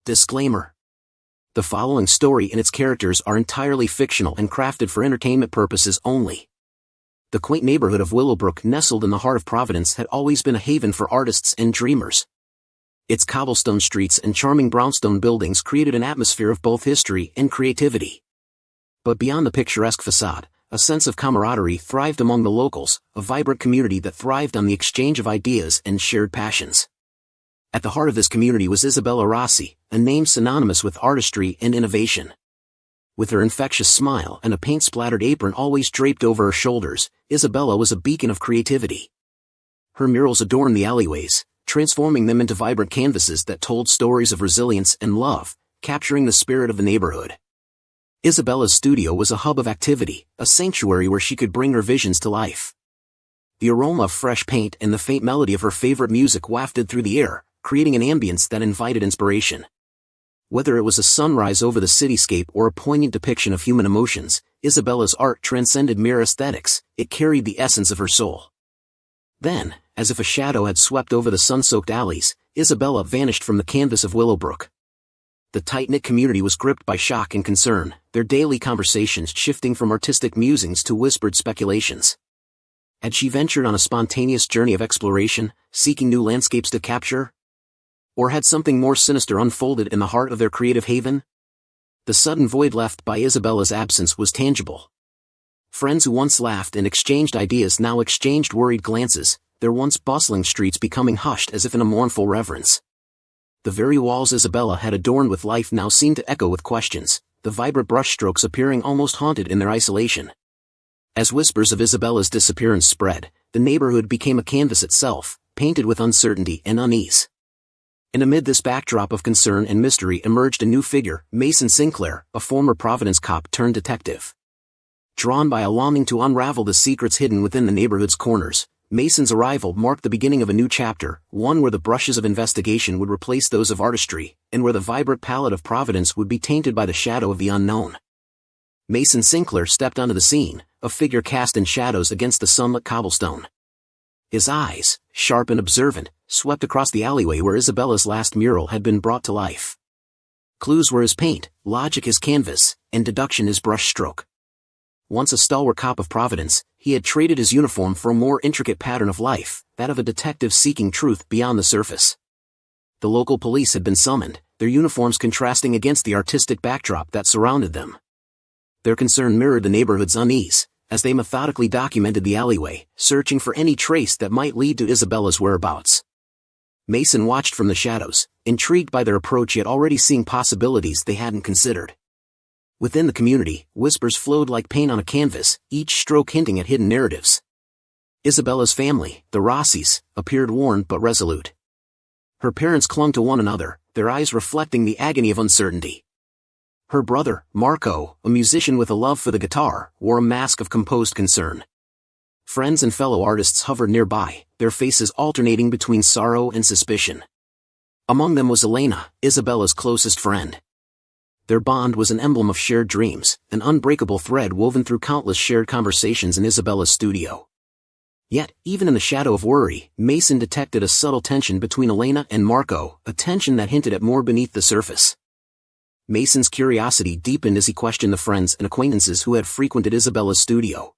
Disclaimer. The following story and its characters are entirely fictional and crafted for entertainment purposes only. The quaint neighborhood of Willowbrook, nestled in the heart of Providence, had always been a haven for artists and dreamers. Its cobblestone streets and charming brownstone buildings created an atmosphere of both history and creativity. But beyond the picturesque facade, a sense of camaraderie thrived among the locals, a vibrant community that thrived on the exchange of ideas and shared passions. At the heart of this community was Isabella Rossi, a name synonymous with artistry and innovation. With her infectious smile and a paint-splattered apron always draped over her shoulders, Isabella was a beacon of creativity. Her murals adorned the alleyways, transforming them into vibrant canvases that told stories of resilience and love, capturing the spirit of the neighborhood. Isabella's studio was a hub of activity, a sanctuary where she could bring her visions to life. The aroma of fresh paint and the faint melody of her favorite music wafted through the air, creating an ambience that invited inspiration. Whether it was a sunrise over the cityscape or a poignant depiction of human emotions, Isabella's art transcended mere aesthetics, it carried the essence of her soul. Then, as if a shadow had swept over the sun-soaked alleys, Isabella vanished from the canvas of Willowbrook. The tight-knit community was gripped by shock and concern, their daily conversations shifting from artistic musings to whispered speculations. Had she ventured on a spontaneous journey of exploration, seeking new landscapes to capture? Or had something more sinister unfolded in the heart of their creative haven? The sudden void left by Isabella's absence was tangible. Friends who once laughed and exchanged ideas now exchanged worried glances, their once bustling streets becoming hushed as if in a mournful reverence. The very walls Isabella had adorned with life now seemed to echo with questions, the vibrant brushstrokes appearing almost haunted in their isolation. As whispers of Isabella's disappearance spread, the neighborhood became a canvas itself, painted with uncertainty and unease. And amid this backdrop of concern and mystery emerged a new figure, Mason Sinclair, a former Providence cop turned detective. Drawn by a longing to unravel the secrets hidden within the neighborhood's corners, Mason's arrival marked the beginning of a new chapter, one where the brushes of investigation would replace those of artistry, and where the vibrant palette of Providence would be tainted by the shadow of the unknown. Mason Sinclair stepped onto the scene, a figure cast in shadows against the sunlit cobblestone. His eyes, sharp and observant, swept across the alleyway where Isabella's last mural had been brought to life. Clues were his paint, logic his canvas, and deduction his brushstroke. Once a stalwart cop of Providence, he had traded his uniform for a more intricate pattern of life, that of a detective seeking truth beyond the surface. The local police had been summoned, their uniforms contrasting against the artistic backdrop that surrounded them. Their concern mirrored the neighborhood's unease, as they methodically documented the alleyway, searching for any trace that might lead to Isabella's whereabouts. Mason watched from the shadows, intrigued by their approach yet already seeing possibilities they hadn't considered. Within the community, whispers flowed like paint on a canvas, each stroke hinting at hidden narratives. Isabella's family, the Rossis, appeared worn but resolute. Her parents clung to one another, their eyes reflecting the agony of uncertainty. Her brother, Marco, a musician with a love for the guitar, wore a mask of composed concern. Friends and fellow artists hovered nearby, their faces alternating between sorrow and suspicion. Among them was Elena, Isabella's closest friend. Their bond was an emblem of shared dreams, an unbreakable thread woven through countless shared conversations in Isabella's studio. Yet, even in the shadow of worry, Mason detected a subtle tension between Elena and Marco, a tension that hinted at more beneath the surface. Mason's curiosity deepened as he questioned the friends and acquaintances who had frequented Isabella's studio.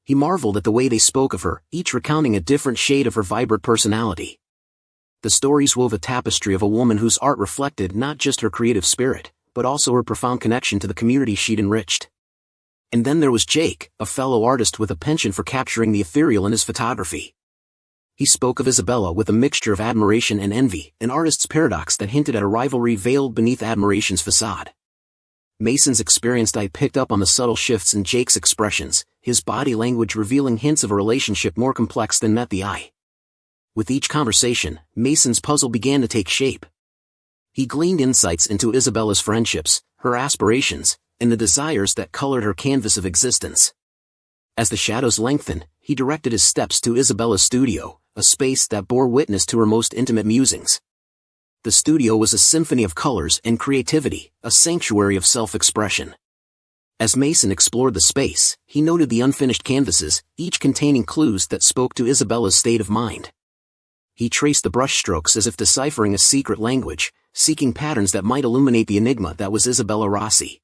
He marveled at the way they spoke of her, each recounting a different shade of her vibrant personality. The stories wove a tapestry of a woman whose art reflected not just her creative spirit, but also her profound connection to the community she'd enriched. And then there was Jake, a fellow artist with a penchant for capturing the ethereal in his photography. He spoke of Isabella with a mixture of admiration and envy, an artist's paradox that hinted at a rivalry veiled beneath admiration's facade. Mason's experienced eye picked up on the subtle shifts in Jake's expressions, his body language revealing hints of a relationship more complex than met the eye. With each conversation, Mason's puzzle began to take shape. He gleaned insights into Isabella's friendships, her aspirations, and the desires that colored her canvas of existence. As the shadows lengthened, he directed his steps to Isabella's studio, a space that bore witness to her most intimate musings. The studio was a symphony of colors and creativity, a sanctuary of self-expression. As Mason explored the space, he noted the unfinished canvases, each containing clues that spoke to Isabella's state of mind. He traced the brushstrokes as if deciphering a secret language, seeking patterns that might illuminate the enigma that was Isabella Rossi.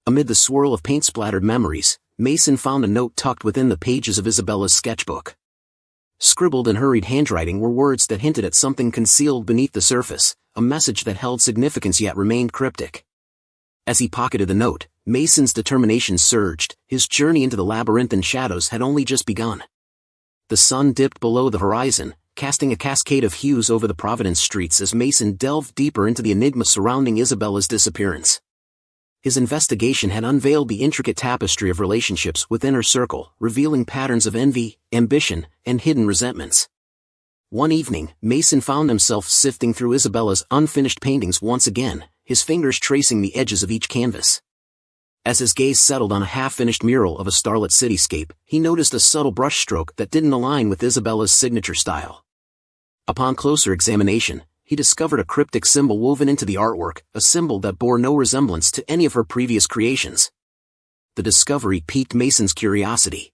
Amid the swirl of paint-splattered memories, Mason found a note tucked within the pages of Isabella's sketchbook. Scribbled in hurried handwriting were words that hinted at something concealed beneath the surface, a message that held significance yet remained cryptic. As he pocketed the note, Mason's determination surged. His journey into the labyrinthine shadows had only just begun. The sun dipped below the horizon, casting a cascade of hues over the Providence streets as Mason delved deeper into the enigma surrounding Isabella's disappearance. His investigation had unveiled the intricate tapestry of relationships within her circle, revealing patterns of envy, ambition, and hidden resentments. One evening, Mason found himself sifting through Isabella's unfinished paintings once again, his fingers tracing the edges of each canvas. As his gaze settled on a half-finished mural of a starlit cityscape, he noticed a subtle brushstroke that didn't align with Isabella's signature style. Upon closer examination, he discovered a cryptic symbol woven into the artwork, a symbol that bore no resemblance to any of her previous creations. The discovery piqued Mason's curiosity.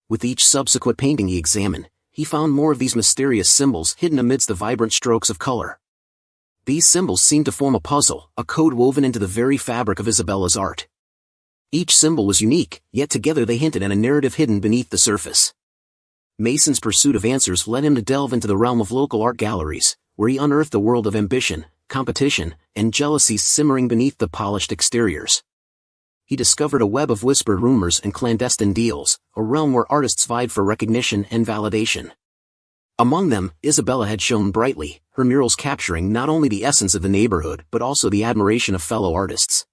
With each subsequent painting he examined, he found more of these mysterious symbols hidden amidst the vibrant strokes of color. These symbols seemed to form a puzzle, a code woven into the very fabric of Isabella's art. Each symbol was unique, yet together they hinted at a narrative hidden beneath the surface. Mason's pursuit of answers led him to delve into the realm of local art galleries, where he unearthed a world of ambition, competition, and jealousy simmering beneath the polished exteriors. He discovered a web of whispered rumors and clandestine deals, a realm where artists vied for recognition and validation. Among them, Isabella had shone brightly, her murals capturing not only the essence of the neighborhood but also the admiration of fellow artists.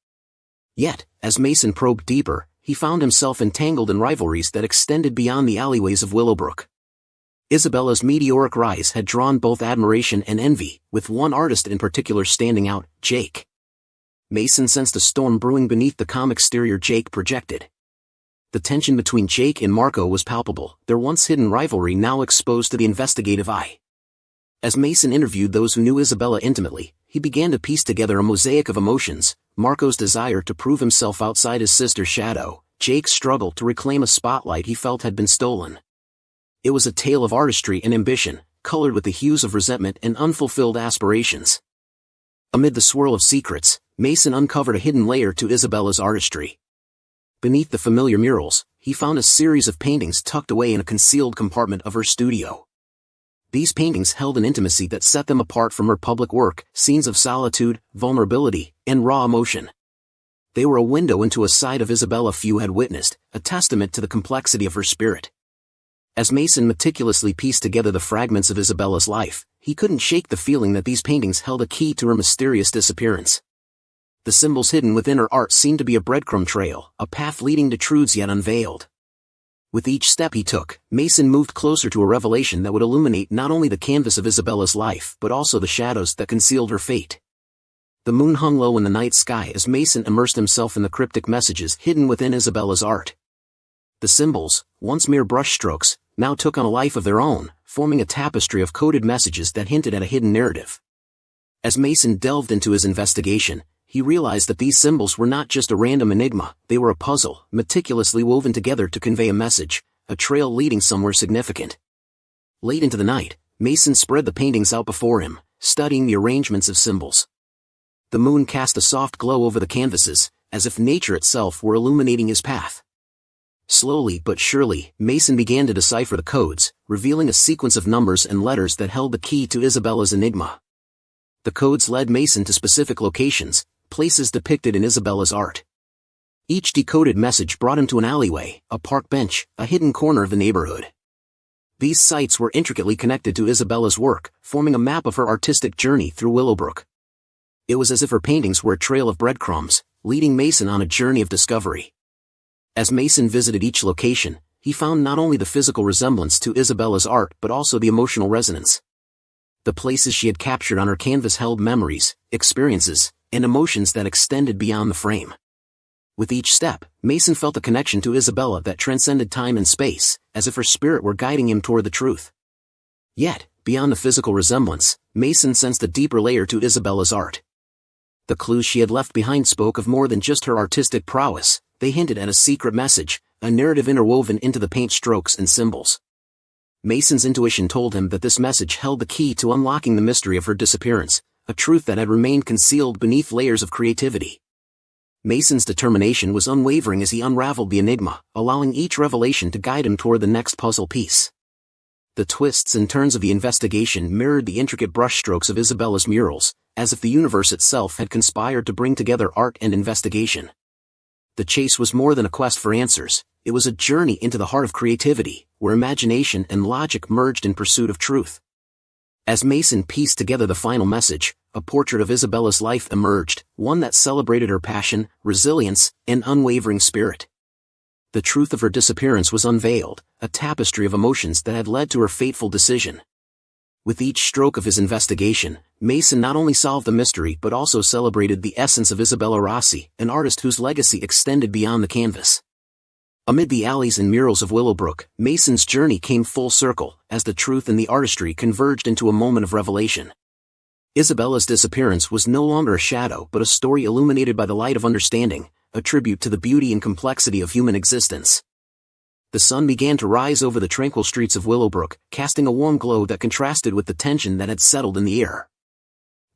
Yet, as Mason probed deeper, he found himself entangled in rivalries that extended beyond the alleyways of Willowbrook. Isabella's meteoric rise had drawn both admiration and envy, with one artist in particular standing out, Jake. Mason sensed a storm brewing beneath the calm exterior Jake projected. The tension between Jake and Marco was palpable, their once hidden rivalry now exposed to the investigative eye. As Mason interviewed those who knew Isabella intimately, he began to piece together a mosaic of emotions: Marco's desire to prove himself outside his sister's shadow, Jake's struggle to reclaim a spotlight he felt had been stolen. It was a tale of artistry and ambition, colored with the hues of resentment and unfulfilled aspirations. Amid the swirl of secrets, Mason uncovered a hidden layer to Isabella's artistry. Beneath the familiar murals, he found a series of paintings tucked away in a concealed compartment of her studio. These paintings held an intimacy that set them apart from her public work, scenes of solitude, vulnerability, and raw emotion. They were a window into a side of Isabella few had witnessed, a testament to the complexity of her spirit. As Mason meticulously pieced together the fragments of Isabella's life, he couldn't shake the feeling that these paintings held a key to her mysterious disappearance. The symbols hidden within her art seemed to be a breadcrumb trail, a path leading to truths yet unveiled. With each step he took, Mason moved closer to a revelation that would illuminate not only the canvas of Isabella's life but also the shadows that concealed her fate. The moon hung low in the night sky as Mason immersed himself in the cryptic messages hidden within Isabella's art. The symbols, once mere brushstrokes, now took on a life of their own, forming a tapestry of coded messages that hinted at a hidden narrative. As Mason delved into his investigation, he realized that these symbols were not just a random enigma, they were a puzzle, meticulously woven together to convey a message, a trail leading somewhere significant. Late into the night, Mason spread the paintings out before him, studying the arrangements of symbols. The moon cast a soft glow over the canvases, as if nature itself were illuminating his path. Slowly but surely, Mason began to decipher the codes, revealing a sequence of numbers and letters that held the key to Isabella's enigma. The codes led Mason to specific locations, places depicted in Isabella's art. Each decoded message brought him to an alleyway, a park bench, a hidden corner of the neighborhood. These sites were intricately connected to Isabella's work, forming a map of her artistic journey through Willowbrook. It was as if her paintings were a trail of breadcrumbs, leading Mason on a journey of discovery. As Mason visited each location, he found not only the physical resemblance to Isabella's art but also the emotional resonance. The places she had captured on her canvas held memories, experiences, and emotions that extended beyond the frame. With each step, Mason felt a connection to Isabella that transcended time and space, as if her spirit were guiding him toward the truth. Yet, beyond the physical resemblance, Mason sensed a deeper layer to Isabella's art. The clues she had left behind spoke of more than just her artistic prowess, they hinted at a secret message, a narrative interwoven into the paint strokes and symbols. Mason's intuition told him that this message held the key to unlocking the mystery of her disappearance, a truth that had remained concealed beneath layers of creativity. Mason's determination was unwavering as he unraveled the enigma, allowing each revelation to guide him toward the next puzzle piece. The twists and turns of the investigation mirrored the intricate brushstrokes of Isabella's murals, as if the universe itself had conspired to bring together art and investigation. The chase was more than a quest for answers, it was a journey into the heart of creativity, where imagination and logic merged in pursuit of truth. As Mason pieced together the final message, a portrait of Isabella's life emerged, one that celebrated her passion, resilience, and unwavering spirit. The truth of her disappearance was unveiled, a tapestry of emotions that had led to her fateful decision. With each stroke of his investigation, Mason not only solved the mystery but also celebrated the essence of Isabella Rossi, an artist whose legacy extended beyond the canvas. Amid the alleys and murals of Willowbrook, Mason's journey came full circle, as the truth and the artistry converged into a moment of revelation. Isabella's disappearance was no longer a shadow but a story illuminated by the light of understanding, a tribute to the beauty and complexity of human existence. The sun began to rise over the tranquil streets of Willowbrook, casting a warm glow that contrasted with the tension that had settled in the air.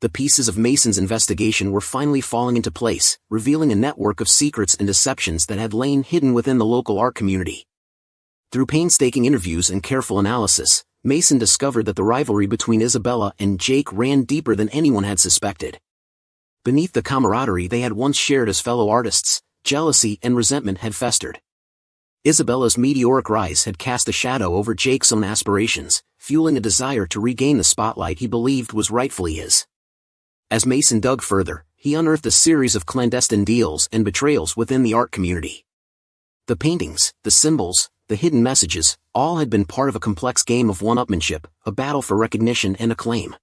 The pieces of Mason's investigation were finally falling into place, revealing a network of secrets and deceptions that had lain hidden within the local art community. Through painstaking interviews and careful analysis, Mason discovered that the rivalry between Isabella and Jake ran deeper than anyone had suspected. Beneath the camaraderie they had once shared as fellow artists, jealousy and resentment had festered. Isabella's meteoric rise had cast a shadow over Jake's own aspirations, fueling a desire to regain the spotlight he believed was rightfully his. As Mason dug further, he unearthed a series of clandestine deals and betrayals within the art community. The paintings, the symbols, the hidden messages, all had been part of a complex game of one-upmanship, a battle for recognition and acclaim.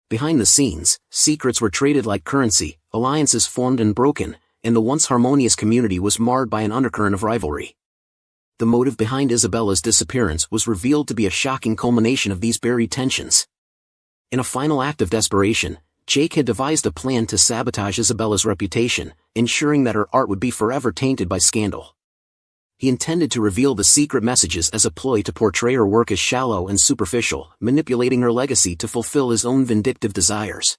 Behind the scenes, secrets were traded like currency, alliances formed and broken, and the once harmonious community was marred by an undercurrent of rivalry. The motive behind Isabella's disappearance was revealed to be a shocking culmination of these buried tensions. In a final act of desperation, Jake had devised a plan to sabotage Isabella's reputation, ensuring that her art would be forever tainted by scandal. He intended to reveal the secret messages as a ploy to portray her work as shallow and superficial, manipulating her legacy to fulfill his own vindictive desires.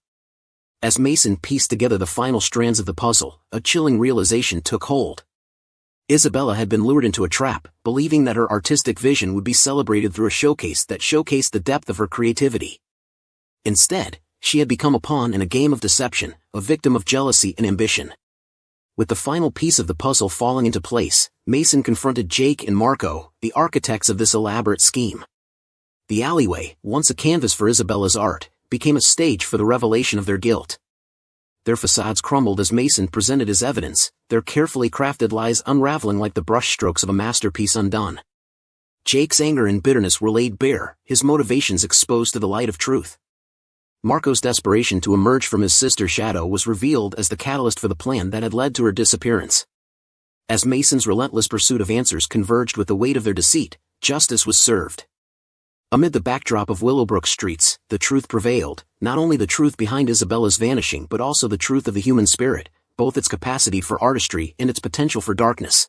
As Mason pieced together the final strands of the puzzle, a chilling realization took hold. Isabella had been lured into a trap, believing that her artistic vision would be celebrated through a showcase that showcased the depth of her creativity. Instead, she had become a pawn in a game of deception, a victim of jealousy and ambition. With the final piece of the puzzle falling into place, Mason confronted Jake and Marco, the architects of this elaborate scheme. The alleyway, once a canvas for Isabella's art, became a stage for the revelation of their guilt. Their facades crumbled as Mason presented his evidence, their carefully crafted lies unraveling like the brushstrokes of a masterpiece undone. Jake's anger and bitterness were laid bare, his motivations exposed to the light of truth. Marco's desperation to emerge from his sister's shadow was revealed as the catalyst for the plan that had led to her disappearance. As Mason's relentless pursuit of answers converged with the weight of their deceit, justice was served. Amid the backdrop of Willowbrook streets, the truth prevailed, not only the truth behind Isabella's vanishing but also the truth of the human spirit, both its capacity for artistry and its potential for darkness.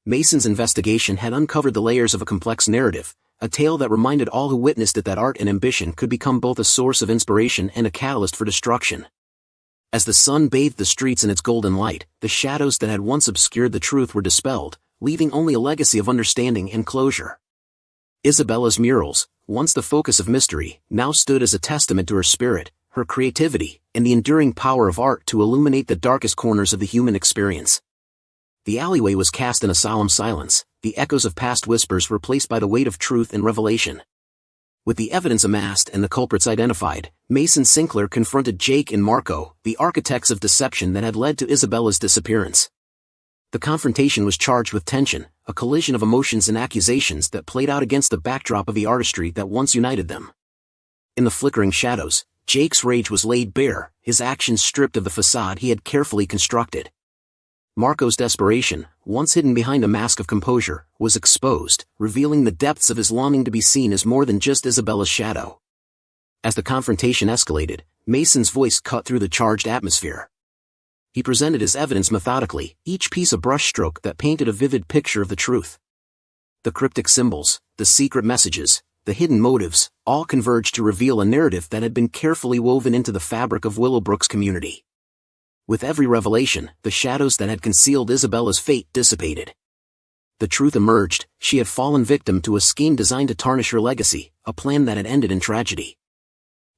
Mason's investigation had uncovered the layers of a complex narrative, a tale that reminded all who witnessed it that art and ambition could become both a source of inspiration and a catalyst for destruction. As the sun bathed the streets in its golden light, the shadows that had once obscured the truth were dispelled, leaving only a legacy of understanding and closure. Isabella's murals, once the focus of mystery, now stood as a testament to her spirit, her creativity, and the enduring power of art to illuminate the darkest corners of the human experience. The alleyway was cast in a solemn silence, the echoes of past whispers replaced by the weight of truth and revelation. With the evidence amassed and the culprits identified, Mason Sinclair confronted Jake and Marco, the architects of deception that had led to Isabella's disappearance. The confrontation was charged with tension, a collision of emotions and accusations that played out against the backdrop of the artistry that once united them. In the flickering shadows, Jake's rage was laid bare, his actions stripped of the facade he had carefully constructed. Marco's desperation, once hidden behind a mask of composure, was exposed, revealing the depths of his longing to be seen as more than just Isabella's shadow. As the confrontation escalated, Mason's voice cut through the charged atmosphere. He presented his evidence methodically, each piece a brushstroke that painted a vivid picture of the truth. The cryptic symbols, the secret messages, the hidden motives, all converged to reveal a narrative that had been carefully woven into the fabric of Willowbrook's community. With every revelation, the shadows that had concealed Isabella's fate dissipated. The truth emerged: she had fallen victim to a scheme designed to tarnish her legacy, a plan that had ended in tragedy.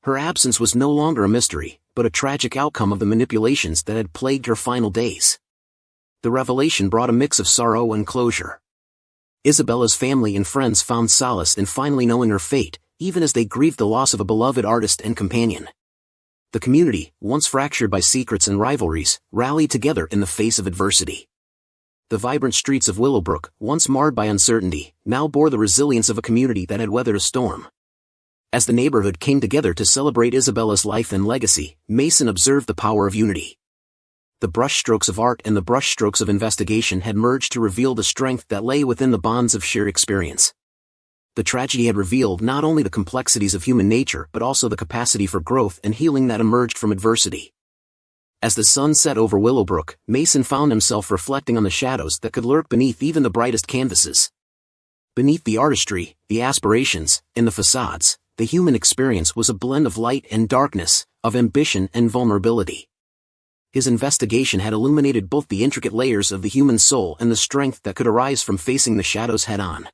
Her absence was no longer a mystery, but a tragic outcome of the manipulations that had plagued her final days. The revelation brought a mix of sorrow and closure. Isabella's family and friends found solace in finally knowing her fate, even as they grieved the loss of a beloved artist and companion. The community, once fractured by secrets and rivalries, rallied together in the face of adversity. The vibrant streets of Willowbrook, once marred by uncertainty, now bore the resilience of a community that had weathered a storm. As the neighborhood came together to celebrate Isabella's life and legacy, Mason observed the power of unity. The brushstrokes of art and the brushstrokes of investigation had merged to reveal the strength that lay within the bonds of shared experience. The tragedy had revealed not only the complexities of human nature but also the capacity for growth and healing that emerged from adversity. As the sun set over Willowbrook, Mason found himself reflecting on the shadows that could lurk beneath even the brightest canvases. Beneath the artistry, the aspirations, and the facades, the human experience was a blend of light and darkness, of ambition and vulnerability. His investigation had illuminated both the intricate layers of the human soul and the strength that could arise from facing the shadows head-on.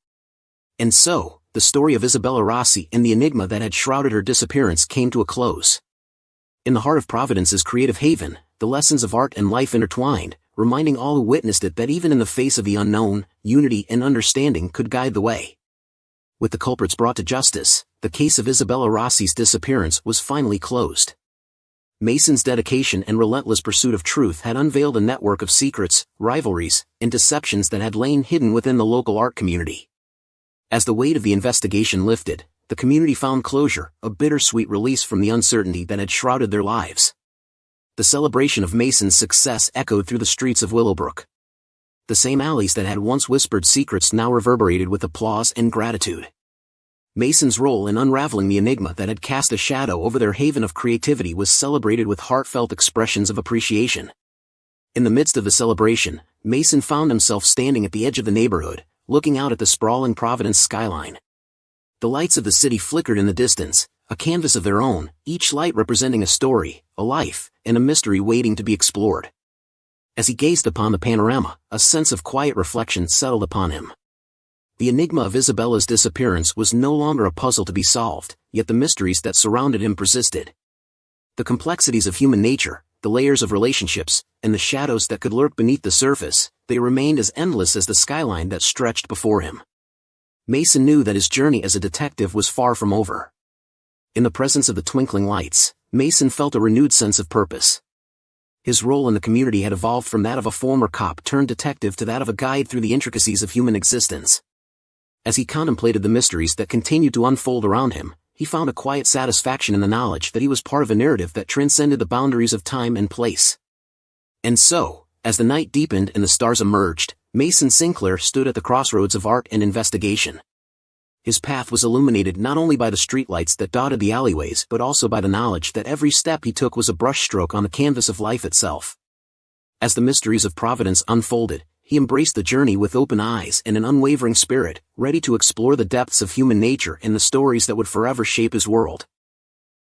And so, the story of Isabella Rossi and the enigma that had shrouded her disappearance came to a close. In the heart of Providence's creative haven, the lessons of art and life intertwined, reminding all who witnessed it that even in the face of the unknown, unity and understanding could guide the way. With the culprits brought to justice, the case of Isabella Rossi's disappearance was finally closed. Mason's dedication and relentless pursuit of truth had unveiled a network of secrets, rivalries, and deceptions that had lain hidden within the local art community. As the weight of the investigation lifted, the community found closure, a bittersweet release from the uncertainty that had shrouded their lives. The celebration of Mason's success echoed through the streets of Willowbrook. The same alleys that had once whispered secrets now reverberated with applause and gratitude. Mason's role in unraveling the enigma that had cast a shadow over their haven of creativity was celebrated with heartfelt expressions of appreciation. In the midst of the celebration, Mason found himself standing at the edge of the neighborhood, looking out at the sprawling Providence skyline. The lights of the city flickered in the distance, a canvas of their own, each light representing a story, a life, and a mystery waiting to be explored. As he gazed upon the panorama, a sense of quiet reflection settled upon him. The enigma of Isabella's disappearance was no longer a puzzle to be solved, yet the mysteries that surrounded him persisted. The complexities of human nature, the layers of relationships, and the shadows that could lurk beneath the surface, they remained as endless as the skyline that stretched before him. Mason knew that his journey as a detective was far from over. In the presence of the twinkling lights, Mason felt a renewed sense of purpose. His role in the community had evolved from that of a former cop-turned-detective to that of a guide through the intricacies of human existence. As he contemplated the mysteries that continued to unfold around him, he found a quiet satisfaction in the knowledge that he was part of a narrative that transcended the boundaries of time and place. And so, as the night deepened and the stars emerged, Mason Sinclair stood at the crossroads of art and investigation. His path was illuminated not only by the streetlights that dotted the alleyways but also by the knowledge that every step he took was a brushstroke on the canvas of life itself. As the mysteries of Providence unfolded, he embraced the journey with open eyes and an unwavering spirit, ready to explore the depths of human nature and the stories that would forever shape his world.